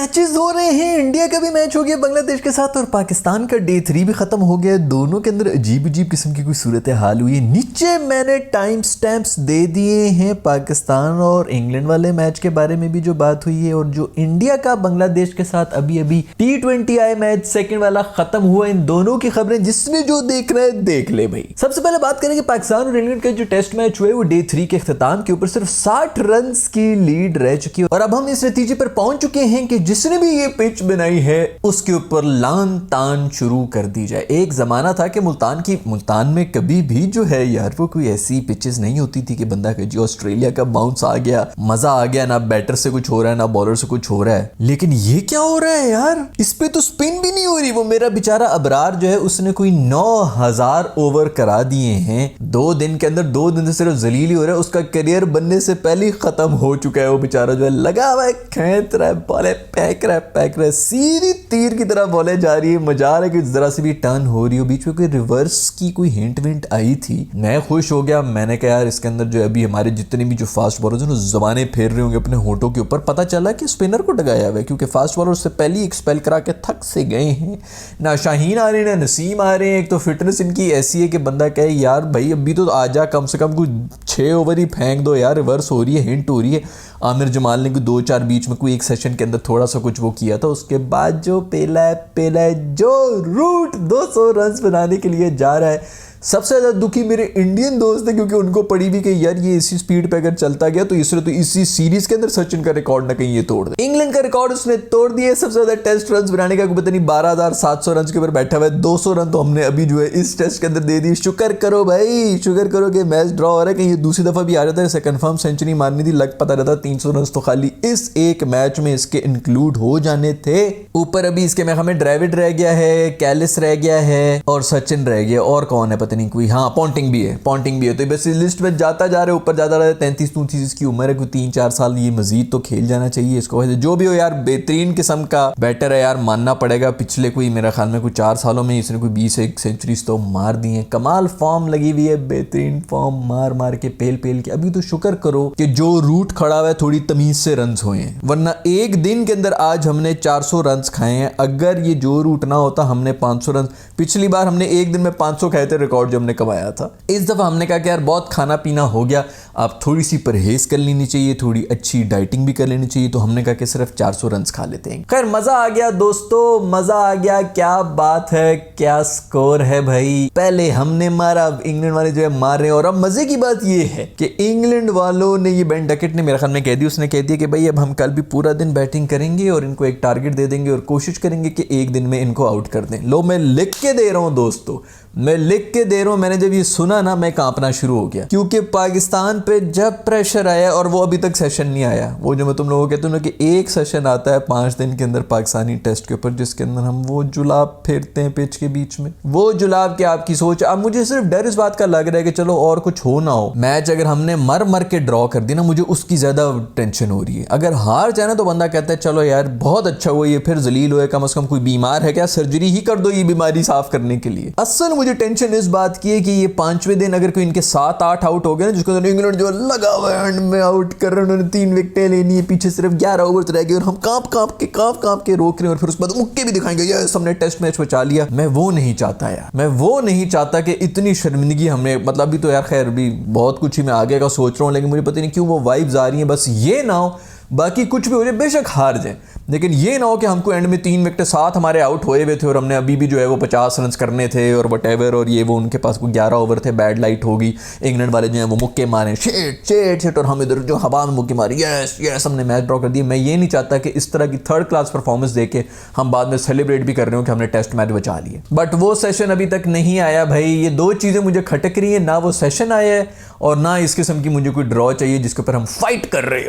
Matches हो रहे हैं। इंडिया का भी मैच हो गया बांग्लादेश के साथ और पाकिस्तान का डे 3 भी खत्म हो गया। दोनों के अंदर अजीब अजीब किस्म की कोई सूरत हाल हुई है। नीचे मैंने टाइम स्टैम्प्स दे दिए हैं पाकिस्तान और इंग्लैंड वाले मैच के बारे में भी जो बात हुई है, और जो इंडिया का बांग्लादेश के साथ अभी अभी T20 आई मैच सेकंड वाला खत्म हुआ, इन दोनों की खबरें जिसने जो देखना है देख ले भाई। सबसे पहले बात करेंगे पाकिस्तान और इंग्लैंड का जो टेस्ट मैच हुए वो डे 3 के इख्तिताम के ऊपर सिर्फ 60 रन की लीड रह चुकी है और अब हम इस नतीजे पर पहुंच चुके हैं कि जिसने भी ये पिच बनाई है उसके ऊपर लान तान शुरू कर दी जाए। एक जमाना था कि मुल्तान में कभी भी जो है यार वो कोई ऐसी पिचेस नहीं होती थी कि बंदा कहे जी ऑस्ट्रेलिया का बाउंस आ गया, मजा आ गया, ना बैटर से कुछ हो रहा है ना बॉलर से कुछ हो रहा है। लेकिन ये क्या हो रहा है यार, इस पे तो स्पिन भी नहीं हो रही। वो मेरा बेचारा अबरार जो है उसने कोई 9000 ओवर करा दिए हैं 2 दिन के अंदर। 2 दिन से सिर्फ जलील ही हो रहा है, उसका करियर बनने से पहले ही खत्म हो चुका है। वो बेचारा जो है लगा हुआ है, खेत रहा है, बॉलें पैक रहा है, सीधी तीर की तरह बॉलें जा रही है। मजा आ रहा है कि जरा सी भी टर्न हो रही हो। बीच में कोई रिवर्स की कोई हिंट विंट आई थी, मैं खुश हो गया। मैंने कहा यार इसके अंदर जो अभी हमारे जितने भी जो फास्ट बॉलर हैं जबाने फेर रहे होंगे अपने होठों के ऊपर। पता चला कि स्पिनर को डगाया हुआ है क्योंकि फास्ट बॉलर उससे पहले ही एक्सपेल करा के थक से गए हैं। ना शाहीन आ रहे हैं ना नसीम आ रहे हैं। एक तो फिटनेस इनकी ऐसी है कि बंदा कहे यार भाई अभी तो आजा, कम से कम कुछ 6 ओवर ही फेंक दो यार। रिवर्स हो रही है, हिंट हो रही है। आमिर जमाल ने 2-4 बीच में कोई एक सेशन के अंदर थोड़ा सा कुछ वो किया था। उसके बाद जो पेला है जो रूट 200 रन बनाने के लिए जा रहा है। सबसे ज्यादा दुखी मेरे इंडियन दोस्त है क्योंकि उनको पड़ी भी कि यार ये इसी स्पीड पे अगर चलता गया तो इसने तो इसी सीरीज के अंदर सचिन का रिकॉर्ड ना कहीं ये तोड़ दे। इंग्लैंड का रिकॉर्ड उसने तोड़ दिया सबसे ज्यादा टेस्ट रन बनाने का। पता नहीं 12700 रन के ऊपर बैठा हुआ है। 200 रन तो हमने अभी जो है इस टेस्ट के अंदर दे दी। शुक्र करो भाई, शुक्र करो कि मैच ड्रॉ हो रहा है। कहीं ये दूसरी दफा भी आ जाता है, इसे कंफर्म सेंचुरी मारनी थी, लग पता रहता 300 रन तो खाली इस एक मैच में इसके इंक्लूड हो जाने थे। ऊपर अभी इसके में हमें ड्रेविड रह गया है, कैलिस रह गया है और सचिन रह गया। और कौन है पता नहीं कोई, हाँ पॉन्टिंग भी है। तो बस इस लिस्ट में जाता जा रहा है, ऊपर जाता रहा है। 33-34 इसकी उम्र है, कोई 3-4 साल ये मजीद तो खेल जाना चाहिए इसको। जो भी हो यार बेहतरीन किस्म का बैटर है यार, मानना पड़ेगा। पिछले कोई मेरा ख्याल में कोई 4 सालों में इसने कोई 20 सेंचुरीज तो मार दी है। कमाल फॉर्म लगी हुई है, बेहतरीन फॉर्म मार के पेल के। अभी तो शुक्र करो कि जो रूट खड़ा हुआ है थोड़ी तमीज से रन हुए हैं, वरना एक दिन के अंदर आज हमने 400 रन खाए हैं। अगर ये जो रूट ना होता हमने 500 रन, पिछली बार हमने एक दिन में 500 खाए थे, रिकॉर्ड जो हमने कमाया था। इस दफा हमने कहा कि यार बहुत खाना पीना हो गया, आप थोड़ी सी परहेज कर लेनी चाहिए, थोड़ी अच्छी डाइटिंग भी कर लेनी चाहिए। तो हमने कहा कि सिर्फ 400 रन खा लेते हैं। खैर मजा आ गया दोस्तों, मजा आ गया। क्या बात है, क्या स्कोर है भाई। पहले हमने मारा, अब इंग्लैंड वाले जो है मार रहे हैं। और अब मजे की बात ये है कि इंग्लैंड वालों ने, ये बेन डकेट ने मेरे ख्याल में कह दिया, उसने कह दिया कि भाई अब हम कल भी पूरा दिन बैटिंग करेंगे और इनको एक टारगेट दे देंगे और कोशिश करेंगे कि एक दिन में इनको आउट कर दें। लो मैं लिख के दे रहा हूं दोस्तों, मैं लिख के दे रहा हूं। मैंने जब ये सुना ना मैं कांपना शुरू हो गया क्योंकि पाकिस्तान पे जब प्रेशर आया, और वो अभी तक सेशन नहीं आया, वो जो मैं तुम लोगों को कहता हूं कि एक सेशन आता है 5 दिन के अंदर पाकिस्तानी टेस्ट के ऊपर, जिसके अंदर हम वो जुलाब फेरते हैं पिच के बीच में। वो जुलाब के आपकी सोच। अब मुझे सिर्फ डर इस बात का लग रहा है कि चलो और कुछ हो ना हो, मैच अगर हमने मर के ड्रॉ कर दी ना, मुझे उसकी ज्यादा टेंशन हो रही है। अगर हार जाए ना तो बंदा कहता है चलो यार बहुत अच्छा हुआ, ये फिर जलील हुए, कम से कम कोई बीमार है क्या, सर्जरी ही कर दो ये बीमारी साफ करने के लिए। असल मुझे टेंशन इस बात की है कि ये 5वें दिन अगर कोई इनके 7-8 आउट हो गए ना, जिसको इंग्लैंड जो लगा हुआ है एंड में आउट कर रहे हैं, उन्होंने 3 विकेटें लेनी है, पीछे सिर्फ 11 ओवर रह गए और हम कांप के रोक रहे हैं और फिर उसके बाद मुक्के भी दिखाएंगे ये हमने टेस्ट मैच बचा लिया। मैं वो नहीं चाहता यार, मैं वो नहीं चाहता कि इतनी शर्मिंदगी हमने, मतलब अभी तो यार खैर भी बहुत कुछ ही मैं आगे का सोच रहा हूँ, लेकिन मुझे पता नहीं क्यों वो वाइब्स आ रही हैं। बस ये ना हो, बाकी कुछ भी हो जाए, बेशक हार जाए, लेकिन ये ना हो कि हमको एंड में 3 विकेट 7 हमारे आउट होए हुए थे और हमने अभी भी जो है वो 50 रन करने थे और वटेवर, और ये वो उनके पास कोई 11 ओवर थे, बैड लाइट होगी। इंग्लैंड वाले जो हैं वो मुक्के मारे, शिट, और हम इधर जो हवा में मुक्के मारे, यस हमने मैच ड्रॉ कर दिया। मैं ये नहीं चाहता कि इस तरह की 3rd क्लास परफॉर्मेंस देके हम बाद में सेलिब्रेट भी कर रहे हो कि हमने टेस्ट मैच बचा लिए। बट वो सेशन अभी तक नहीं आया भाई। ये 2 चीज़ें मुझे खटक रही है, ना वो सेशन आया है और ना इस किस्म की मुझे कोई ड्रॉ चाहिए जिसके ऊपर हम फाइट कर रहे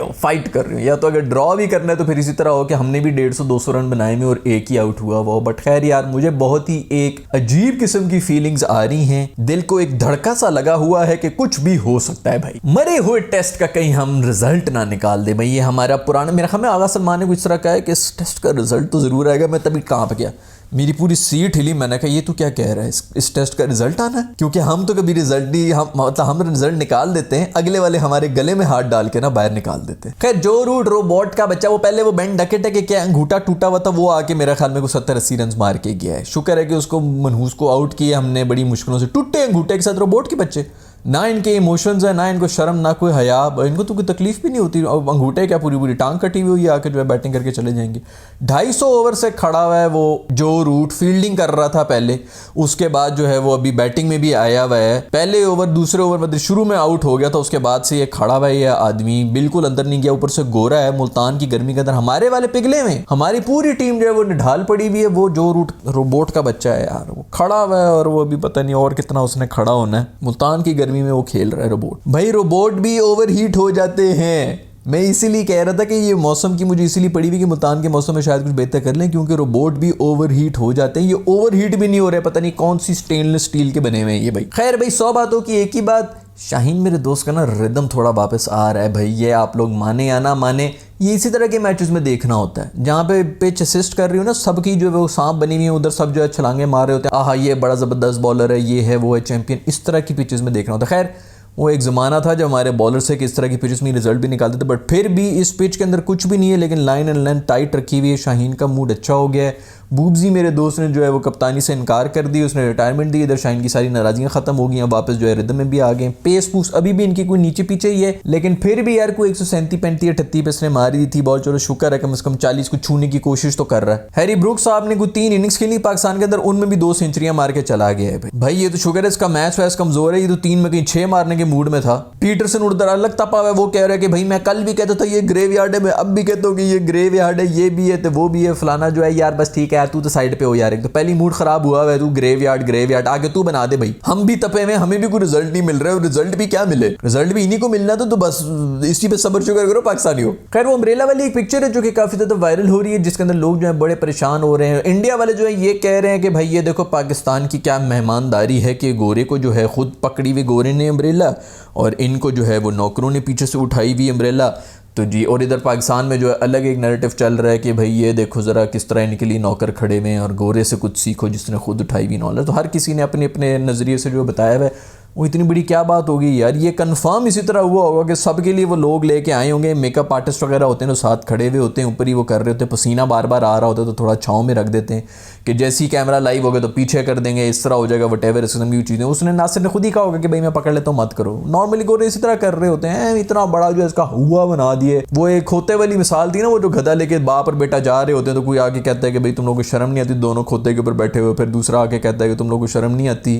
हो। या तो अगर ड्रॉ भी करना है तो फिर इसी तरह हो कि हमने भी 150-200 रन बनाए में और एक ही आउट हुआ वो। बट खैर यार मुझे बहुत ही एक अजीब किस्म की फीलिंग्स आ रही हैं, दिल को एक धड़का सा लगा हुआ है कि कुछ भी हो सकता है भाई। मरे हुए टेस्ट का कहीं हम रिजल्ट ना निकाल दे भाई। ये हमारा पुराना, मेरा ख्याल में आगा सलमान ने कुछ तरह कहा है कि इस टेस्ट का रिजल्ट तो जरूर आएगा। मैं तभी कांप गया, मेरी पूरी सीट हिली। मैंने कहा ये तू क्या कह रहा है, इस टेस्ट का रिजल्ट आना है? क्योंकि हम तो कभी रिजल्ट नहीं, हम रिजल्ट निकाल देते हैं, अगले वाले हमारे गले में हाथ डाल के ना बाहर निकाल देते हैं। खैर जो रूट रोबोट का बच्चा, वो पहले वो बैंड डके टके क्या अंगूठा टूटा हुआ था, वो आके मेरा ख्याल में 70-80 रन मार के गया है। शुक्र है कि उसको मनहूस को आउट किया हमने बड़ी मुश्किलों से। टूटे अंगूठे के साथ रोबोट के बच्चे, ना इनके इमोशंस है, ना इनको शर्म, ना कोई हया, इनको तो कोई तकलीफ भी नहीं होती। और अंगूठे क्या पूरी पूरी टांग कटी हुई है, आके जो है बैटिंग करके चले जाएंगे। 250 ओवर से खड़ा हुआ है वो जो रूट, फील्डिंग कर रहा था पहले, उसके बाद जो है वो अभी बैटिंग में भी आया हुआ है। पहले ओवर दूसरे ओवर मतलब शुरू में आउट हो गया था, उसके बाद से ये खड़ा हुआ है। ये आदमी बिल्कुल अंदर नहीं गया, ऊपर से गोरा है, मुल्तान की गर्मी के अंदर हमारे वाले पिघले में हमारी पूरी टीम जो है वो निढाल पड़ी हुई है। वो जो रूट रोबोट का बच्चा है यार, वो खड़ा हुआ है और वो अभी पता नहीं और कितना उसने खड़ा होना है। मुल्तान की गर्मी में वो खेल रहा है रोबोट। भाई रोबोट भी ओवर हीट हो जाते हैं। मैं इसीलिए कह रहा था कि ये मौसम की मुझे इसीलिए पड़ी हुई कि मुल्तान के मौसम में शायद कुछ बेहतर कर लें, क्योंकि रोबोट भी ओवर हीट हो जाते हैं। ये ओवर हीट भी नहीं हो रहे, पता नहीं कौन सी स्टेनलेस स्टील के बने हुए हैं ये भाई। खैर भाई 100 बातों की एक ही बात, शाहीन मेरे दोस्त का ना रिदम थोड़ा वापस आ रहा है भाई। ये आप लोग माने या ना माने, ये इसी तरह के मैचेस में देखना होता है जहाँ पे पिच असिस्ट कर रही हो ना, सबकी जो है वो सांप बनी हुई है, उधर सब जो है छलांगे मार रहे होते हैं, आहा ये बड़ा ज़बरदस्त बॉलर है, ये है वो है चैंपियन। इस तरह की पिचेस में देखना होता है। खैर वो एक ज़माना था जब हमारे बॉलर से किस तरह की पिचेस में रिजल्ट भी निकालते थे, बट फिर भी इस पिच के अंदर कुछ भी नहीं है, लेकिन लाइन एंड लेंथ टाइट रखी हुई है। शाहीन का मूड अच्छा हो गया है। बूबजी मेरे दोस्त ने जो है वो कप्तानी से इनकार कर दी, उसने रिटायरमेंट दी। इधर शाहीन की सारी नाराज़ियाँ ख़त्म हो गई, वापस जो है रिदम में भी आ गए। पेस पूस अभी भी इनकी कोई नीचे पीछे ही है, लेकिन फिर भी यार कोई 137, 35, 38 पे इसने मारी दी थी बॉल। चलो शुक्र है कम से कम 40 को छूने की कोशिश तो कर रहा है। हैरी ब्रुक्स साहब ने कोई 3 इनिंग्स खेली पाकिस्तान के अंदर, उनमें भी 2 सेंचुरियां मार के चला गया है भाई। ये तो शुक्र है इसका मैच वैस कमजोर है, ये तो 3 में कहीं 6 मारने के मूड में था। पीटरसन उधर अलग तपा हुआ है, वो कह रहा है कि भाई मैं कल भी कहता था ये ग्रेवयार्ड है, मैं अब भी कहता हूँ कि ये ग्रेवयार्ड है, ये भी है तो वो भी है, फलाना जो है। यार बस ठीक है यार, तू तो साइड पे हो यार, एक तो पहली मूड खराब हुआ है, तू ग्रेवयार्ड आगे तू बना दे भाई। हम भी तपे में, हमें भी कोई रिजल्ट नहीं मिल रहा है, रिजल्ट भी क्या मिले, रिजल्ट भी इन्हीं को मिलना तो बस इसी पे सब्र शुक्र करो पाकिस्तानी हो। खैर वो अम्ब्रेला वाली एक पिक्चर है जो कि काफी ज्यादा वायरल हो रही है, जिसके अंदर लोग जो है बड़े परेशान हो रहे हैं। इंडिया वाले जो है ये कह रहे हैं कि भाई ये देखो पाकिस्तान की क्या मेहमानदारी है कि गोरे को जो है खुद पकड़ी हुई गोरे ने अम्ब्रेला, और इनको जो है वो नौकरों ने पीछे से उठाई हुई अम्ब्रेला। तो जी, और इधर पाकिस्तान में जो है अलग एक नैरेटिव चल रहा है कि भाई ये देखो ज़रा किस तरह इनके लिए नौकर खड़े हुए हैं और गोरे से कुछ सीखो जिसने खुद उठाई हुई नॉलेज। तो हर किसी ने अपने अपने नज़रिए से जो बताया हुआ है, वो इतनी बड़ी क्या बात होगी यार। ये कंफर्म इसी तरह हुआ होगा कि सबके लिए वो लोग लेके आए होंगे, मेकअप आर्टिस्ट वगैरह होते हैं तो साथ खड़े हुए होते हैं, ऊपर ही वो कर रहे होते हैं, पसीना बार बार आ रहा होता है तो थोड़ा छाँव में रख देते हैं कि जैसे ही कैमरा लाइव हो गया तो पीछे कर देंगे, इस तरह हो जाएगा, वटेवर इस किस्म की चीज़ें। उसने नासिर ने खुद ही कहा होगा कि भाई मैं पकड़ लेता हूँ मत करो। नॉर्मली गोरे इसी तरह कर रहे होते हैं, इतना बड़ा जो है इसका हुआ बना दिए। वो एक खोते वाली मिसाल थी ना, वो जो गधा लेके बाप और बेटा जा रहे होते हैं तो कोई आके कहता है कि भाई तुम लोगों को शर्म नहीं आती, दोनों खोते के ऊपर बैठे हुए। फिर दूसरा आके कहता है कि तुम लोगों को शर्म नहीं आती,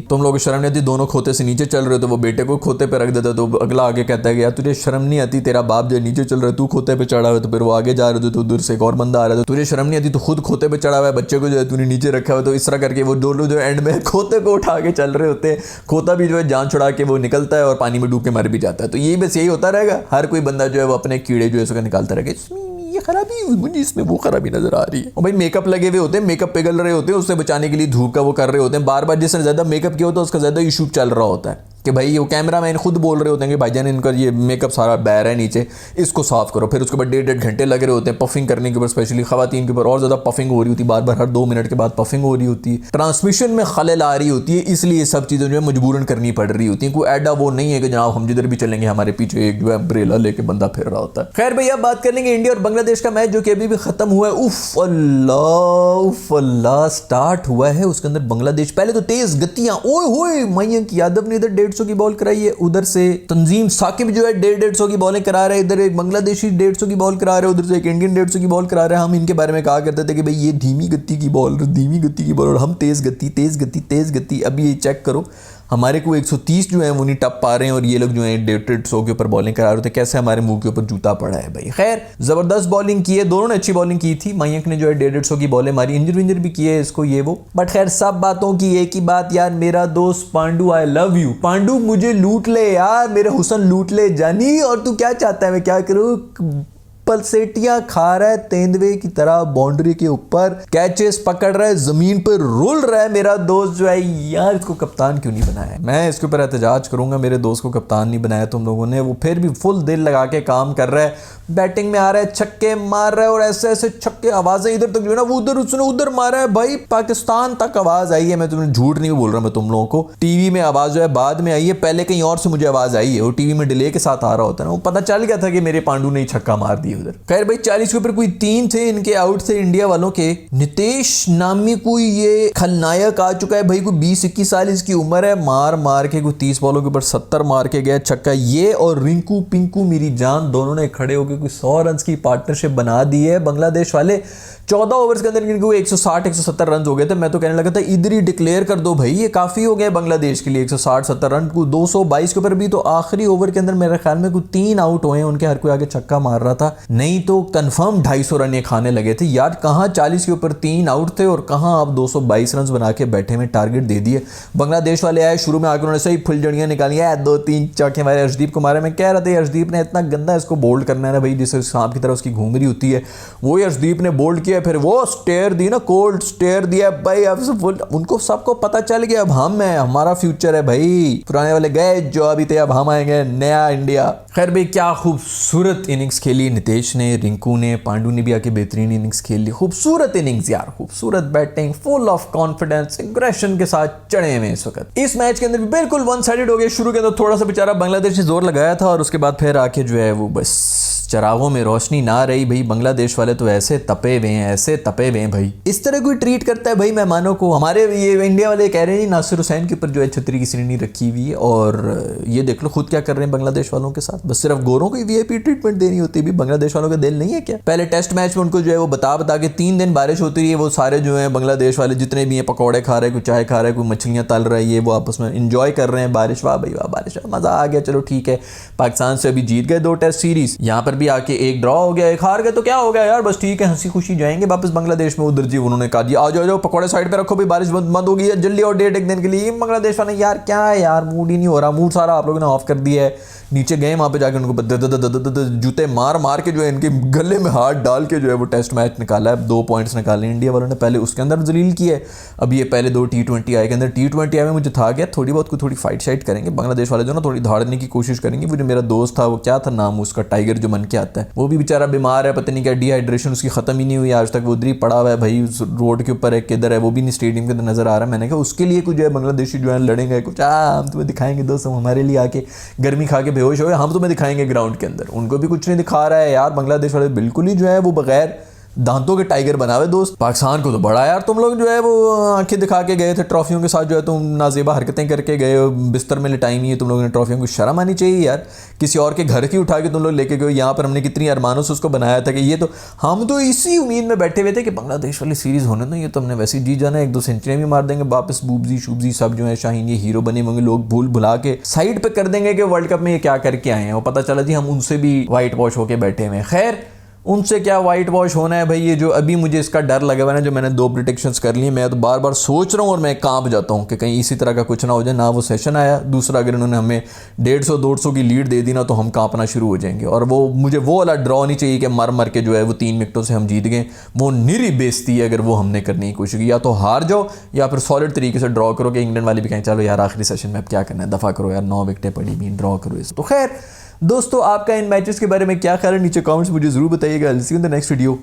दोनों खोते से नीचे चल रहे हो। तो वो बेटे को खोते पे रख देता, तो अगला आगे कहता है कि यार तुझे शर्म नहीं आती, तेरा बाप जो नीचे चल रहा है, तू खोते पे चढ़ा हुआ है। तो फिर वो आगे जा रहे थे तो उधर से एक और बंदा आ रहा था, तुझे शर्म नहीं आती, तो खुद खोते पे चढ़ा हुआ है, बच्चे को जो है तूने नीचे रखा हुआ है। तो इस तरह करके वो दोनों जो एंड में खोते को उठा के चल रहे होते हैं। खोता भी जो है जान छुड़ा के वो निकलता है और पानी में डूब के मर भी जाता है। तो ये बस यही होता रहेगा, हर कोई बंदा जो है वो अपने कीड़े जो है उसका निकालता रहेगा। ये खराबी मुझे इसमें वो खराबी नजर आ रही है। और भाई मेकअप लगे हुए होते हैं, मेकअप पिघल रहे होते हैं, उससे बचाने के लिए धूप का वो कर रहे होते हैं। बार बार जिसने ज्यादा मेकअप किया होता है उसका ज्यादा इशू चल रहा होता है कि भाई वो कैमरा मैन खुद बोल रहे होते हैं कि भाईजान इनका ये मेकअप सारा बह रहा है नीचे, इसको साफ करो। फिर उसके बाद 1.5 घंटे लग रहे होते हैं पफिंग करने के ऊपर, स्पेशली खवातीन के ऊपर और ज़्यादा पफिंग हो रही होती है, बार बार हर 2 मिनट के बाद पफिंग हो रही होती है, ट्रांसमिशन में खलल आ रही होती है, इसलिए सब चीज़ें जो है मजबूरन करनी पड़ रही होती हैं। कोई एडा वो नहीं है कि जनाब हम जिधर भी चलेंगे हमारे पीछे एक जो है अम्ब्रेला लेके बंदा फिर रहा होता है। खैर भैया बात कर लेंगे इंडिया और बांग्लादेश का मैच जो कि अभी भी खत्म हुआ है। उफ अल्लाह स्टार्ट हुआ है, उसके अंदर बांग्लादेश पहले तो तेज गतियां, ओए होए मयंक यादव ने इधर 150 की बॉल कराई है, उधर से तंजीम साकिब जो है 150 की बॉलें करा रहे हैं, इधर एक बांग्लादेशी 150 की बॉल करा रहे हैं, उधर से एक इंडियन 150 की बॉल करा रहे हैं। हम इनके बारे में कहा करते थे कि भाई ये धीमी गति की बॉल और हम तेज गति। अभी ये चेक करो, हमारे को 130 जो है वो नहीं टप पा रहे हैं और ये लोग जो है 150 के ऊपर बॉलिंग करा रहे थे। कैसे हमारे मुंह के ऊपर जूता पड़ा है भाई। खैर जबरदस्त बॉलिंग की है, दोनों ने अच्छी बॉलिंग की थी। मयंक ने जो है 150 की बॉलें मारी, इंजर भी किए इसको ये वो। बट खैर सब बातों की एक ही बात यार, मेरा दोस्त Pandu I love you. Pandu मुझे लूट ले यार, मेरे हुसन लूट ले जानी। और तू क्या चाहता है मैं क्या करूँ? पलसेटियां खा रहा है तेंदुए की तरह, बाउंड्री के ऊपर कैचेस पकड़ रहा है, जमीन पर रोल रहा है मेरा दोस्त जो है। यार इसको कप्तान क्यों नहीं बनाया? मैं इसके ऊपर एहतजाज करूंगा, मेरे दोस्त को कप्तान नहीं बनाया तुम लोगों ने। वो फिर भी फुल दिल लगा के काम कर रहा है, बैटिंग में आ रहा है, छक्के मार रहा है और ऐसे ऐसे छक्के, आवाजें इधर तक जो है ना, वो उधर उसने उधर मारा है भाई, पाकिस्तान तक आवाज आई है। मैं तुम्हें झूठ नहीं बोल रहा, मैं तुम लोगों को, टीवी में आवाज जो है बाद में आई है, पहले कहीं और से मुझे आवाज आई है, वो टीवी में डिले के साथ आ रहा होता है ना, वो पता चल गया था कि मेरे पांडू ने छक्का मार दिया उधर। खैर भाई 40 के ऊपर कोई 3 थे इनके आउट थे इंडिया वालों के। नितेश नामी कोई ये खलनायक आ चुका है भाई, कोई 20-21 साल इसकी उम्र है, मार मार के कोई 30 बॉलों के ऊपर 70 मार के गया छक्का। ये और रिंकू पिंकू मेरी जान दोनों ने खड़े होकर कोई 100 रन की पार्टनरशिप बना दी है। बांग्लादेश वाले 14 ओवर्स के अंदर इनको 160-170 रन हो गए थे। मैं तो कहने लगा था इधर ही डिक्लेयर कर दो भाई, ये काफी हो गया बांग्लादेश के लिए 160-70 रन को। 222 के ऊपर भी तो आखिरी ओवर के अंदर मेरे ख्याल में कोई 3 आउट हुए हैं उनके, हर कोई आगे छक्का मार रहा था, नहीं तो कंफर्म 250 रन ये खाने लगे थे यार। कहां 40 के ऊपर 3 आउट थे और कहां आप 222 रन बना के बैठे में, टारगेट दे दिए। बांग्लादेश वाले आए, शुरू में आकर उन्होंने सही फुलझड़ियां निकाली है, 2-3 चौके मारे अर्शदीप को मारे। मैं कह रहा था अर्शदीप ने इतना गंदा इसको बोल्ड करना है ना भाई, जिससे सांप की तरह उसकी घूम रही होती है, वो अर्शदीप ने बोल्ड किया, फिर वो स्टेयर दी ना, कोल्ड स्टेयर दिया भाई। अब उनको सबको पता चल गया अब हम है, हमारा फ्यूचर है भाई, पुराने वाले गए जो अभी थे, अब हम आएंगे नया इंडिया। खैर भाई क्या खूबसूरत इनिंग्स खेली नितेश ने, रिंकू ने, पांडू ने भी आके बेहतरीन इनिंग्स खेल ली। खूबसूरत इनिंग्स यार, खूबसूरत batting, full of confidence, aggression के साथ चढ़े हुए इस वक्त। इस मैच के अंदर भी बिल्कुल वन साइडेड हो गया। शुरू के अंदर थोड़ा सा बेचारा बांग्लादेश ने जोर लगाया था और उसके बाद फिर आके जो है वो बस चरागों में रोशनी ना रही भाई। बांग्लादेश वाले तो ऐसे तपे हुए हैं, ऐसे तपे हुए हैं भाई। इस तरह कोई ट्रीट करता है भाई मेहमानों को? हमारे ये इंडिया वाले कह रहे हैं नासिर हुसैन के ऊपर जो है छतरी की श्रेणी रखी हुई है, और ये देख लो खुद क्या कर रहे हैं बांग्लादेश वालों के साथ। बस सिर्फ गोरों को ही वीआईपी ट्रीटमेंट देनी होती है, भी बांग्लादेश वालों का दिल नहीं है क्या? पहले टेस्ट मैच में उनको जो है वो बता के 3 दिन बारिश होती रही है, वो सारे जो है बांग्लादेश वाले जितने भी हैं पकौड़े खा रहे हैं, कोई चाय खा रहे हैं, कोई मछलियां तल रही है, वो आपस में इंजॉय कर रहे हैं बारिश। वाह भाई वाह, बारिश मजा आ गया, चलो ठीक है। पाकिस्तान से अभी जीत गए 2 टेस्ट सीरीज, यहाँ पर भी आके एक ड्रॉ हो गया, एक हार गए तो क्या हो गया यार, बस ठीक है, हंसी खुशी जाएंगे वापस बांग्लादेश में। उधर जी उन्होंने कहा जी आ जाओ पकौड़े साइड पे रखो भी, बारिश बंद हो गई है जल्दी और 1.5 दिन के लिए। बांग्लादेश वाले यार क्या है यार, मूड ही नहीं हो रहा, मूड सारा आप लोगों ने ऑफ कर दिया है। नीचे गए वहां पे जाके उनको जूते मार मार के जो है इनके गले में हाथ डाल के जो है वो टेस्ट मैच निकाला है। 2 पॉइंट्स निकाले इंडिया वालों ने, पहले उसके अंदर जलील किया है। अब ये पहले 2 T20 आए के अंदर, T20 आए में मुझे था गया थोड़ी बहुत थोड़ी फाइट शाइट करेंगे बांग्लादेश वाले, जो ना थोड़ी धाड़ने की कोशिश करेंगे। वो जो मेरा दोस्त था, वो क्या था नाम उसका, टाइगर जो मन के आता है, वो भी बेचारा बीमार है, पता नहीं क्या डिहाइड्रेशन उसकी खत्म ही नहीं हुई आज तक, वो उधर ही पड़ा हुआ है भाई, रोड के ऊपर है, किधर है वो भी नहीं स्टेडियम के अंदर नजर आ रहा है। मैंने कहा उसके लिए कुछ जो है बांग्लादेशी जो है लड़ेंगे, कुछ हम तुम्हें दिखाएंगे दोस्त, हम हमारे लिए आके गर्मी खा के बेहोश हो, हम तुम्हें दिखाएंगे ग्राउंड के अंदर। उनको भी कुछ नहीं दिखा रहा है यार, बांग्लादेश वाले बिल्कुल ही जो है वो बगैर दांतों के टाइगर बनावे दोस्त। पाकिस्तान को तो बड़ा यार तुम लोग जो है वो आंखें दिखा के गए थे ट्रॉफियों के साथ, जो है तुम नाजेबा हरकतें करके गए हो, बिस्तर में लिटाई नहीं है तुम लोगों ने ट्रॉफियों को, शर्म आनी चाहिए यार। किसी और के घर की उठा के तुम लोग लेके गए, यहाँ पर हमने कितनी अरमानों से उसको बनाया था कि ये तो, हम तो इसी उम्मीद में बैठे हुए थे कि बांग्लादेश वाली सीरीज होने दो, ये तो हमने वैसे जी जाना है, 1-2 सेंचुरियां भी मार देंगे वापस, बूबजी शूबजी सब जो है शाहीन ये हीरो बने होंगे, लोग भूल भुला के साइड पे कर देंगे कि वर्ल्ड कप में ये क्या करके आए हैं। वो पता चला जी हम उनसे भी वाइट वॉश होके बैठे हुए हैं। खैर उनसे क्या वाइट वॉश होना है भाई, ये जो अभी मुझे इसका डर लगा हुआ है ना, जो मैंने 2 प्रिडिक्शंस कर ली, मैं तो बार बार सोच रहा हूँ और मैं कांप जाता हूँ कि कहीं इसी तरह का कुछ ना हो जाए। ना वो सेशन आया, दूसरा अगर इन्होंने हमें 150-200 की लीड दे दी ना, तो हम कांपना शुरू हो जाएंगे। और वो मुझे वो वाला ड्रॉ नहीं चाहिए कि मर मर के जो है वो 3 विकेटों से हम जीत गए, वो निरी बेइज्जती है अगर वो हमने करने की कोशिश की। या तो हार जाओ या फिर सॉलिड तरीके से ड्रॉ करो कि इंग्लैंड वाले भी कहें चलो यार आखिरी सेशन में अब क्या करना है, दफ़ा करो यार, 9 विकेटें पड़ी भी, ड्रॉ करो इसे। तो खैर दोस्तों आपका इन मैचेस के बारे में क्या ख्याल है, नीचे कमेंट्स मुझे जरूर बताइएगा। See you in the next video.